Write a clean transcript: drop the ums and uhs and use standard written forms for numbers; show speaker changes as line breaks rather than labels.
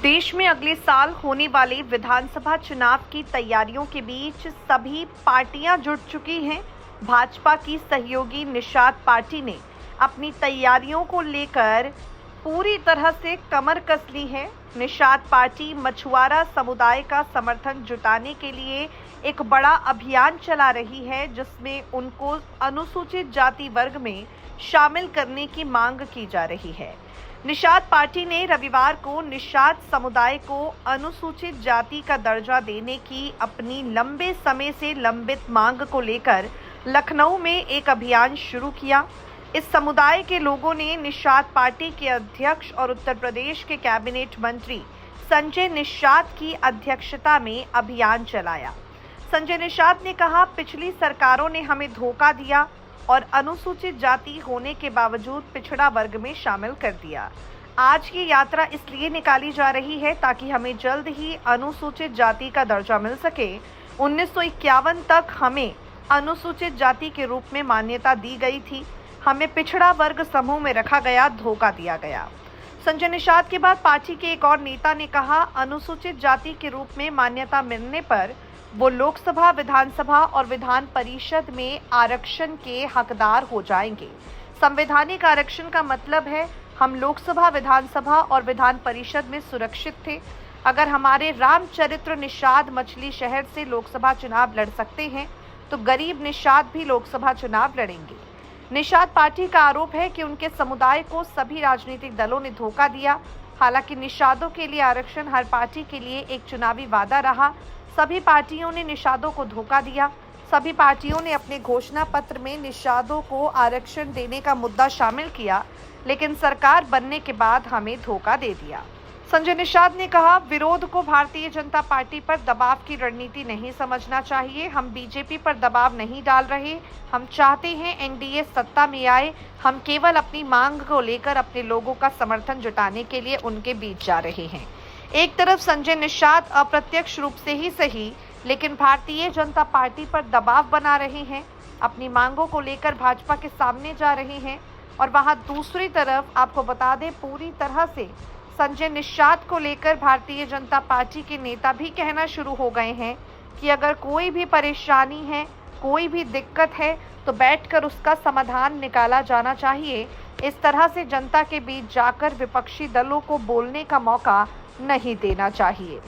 देश में अगले साल होने वाले विधानसभा चुनाव की तैयारियों के बीच सभी पार्टियां जुट चुकी हैं। भाजपा की सहयोगी निषाद पार्टी ने अपनी तैयारियों को लेकर पूरी तरह से कमर कस ली है। निषाद पार्टी मछुआरा समुदाय का समर्थन जुटाने के लिए एक बड़ा अभियान चला रही है, जिसमें उनको अनुसूचित जाति वर्ग में शामिल करने की मांग की जा रही है। निषाद पार्टी ने रविवार को निषाद समुदाय को अनुसूचित जाति का दर्जा देने की अपनी लंबे समय से लंबित मांग को लेकर लखनऊ में एक अभियान शुरू किया। इस समुदाय के लोगों ने निषाद पार्टी के अध्यक्ष और उत्तर प्रदेश के कैबिनेट मंत्री संजय निषाद की अध्यक्षता में अभियान चलाया। संजय निषाद ने कहा, पिछली सरकारों ने हमें धोखा दिया और अनुसूचित जाति होने के बावजूद पिछड़ा वर्ग में शामिल कर दिया। आज की यात्रा इसलिए निकाली जा रही है ताकि हमें जल्द ही अनुसूचित जाति का दर्जा मिल सके। 1951 तक हमें अनुसूचित जाति के रूप में मान्यता दी गई थी, हमें पिछड़ा वर्ग समूह में रखा गया, धोखा दिया गया। संजय निषाद के बाद पार्टी के एक और नेता ने कहा, अनुसूचित जाति के रूप में मान्यता मिलने पर वो लोकसभा, विधानसभा और विधान परिषद में आरक्षण के हकदार हो जाएंगे। संवैधानिक आरक्षण का मतलब है हम लोकसभा, विधानसभा और विधान परिषद में सुरक्षित थे। अगर हमारे रामचरित्र निषाद मछली शहर से लोकसभा चुनाव लड़ सकते हैं तो गरीब निषाद भी लोकसभा चुनाव लड़ेंगे। निषाद पार्टी का आरोप है कि उनके समुदाय को सभी राजनीतिक दलों ने धोखा दिया। हालांकि निषादों के लिए आरक्षण हर पार्टी के लिए एक चुनावी वादा रहा। सभी पार्टियों ने निषादों को धोखा दिया। सभी पार्टियों ने अपने घोषणा पत्र में निषादों को आरक्षण देने का मुद्दा शामिल किया, लेकिन सरकार बनने के बाद हमें धोखा दे दिया। संजय निषाद ने कहा, विरोध को भारतीय जनता पार्टी पर दबाव की रणनीति नहीं समझना चाहिए। हम बीजेपी पर दबाव नहीं डाल रहे। हम चाहते हैं एनडीए सत्ता में आए। हम केवल अपनी मांग को लेकर अपने लोगों का समर्थन जुटाने के लिए उनके बीच जा रहे हैं। एक तरफ संजय निषाद अप्रत्यक्ष रूप से ही सही, लेकिन भारतीय जनता पार्टी पर दबाव बना रहे हैं, अपनी मांगों को लेकर भाजपा के सामने जा रहे हैं। और वहां दूसरी तरफ आपको बता दें, पूरी तरह से संजय निषाद को लेकर भारतीय जनता पार्टी के नेता भी कहना शुरू हो गए हैं कि अगर कोई भी परेशानी है, कोई भी दिक्कत है तो बैठकर उसका समाधान निकाला जाना चाहिए। इस तरह से जनता के बीच जाकर विपक्षी दलों को बोलने का मौका नहीं देना चाहिए।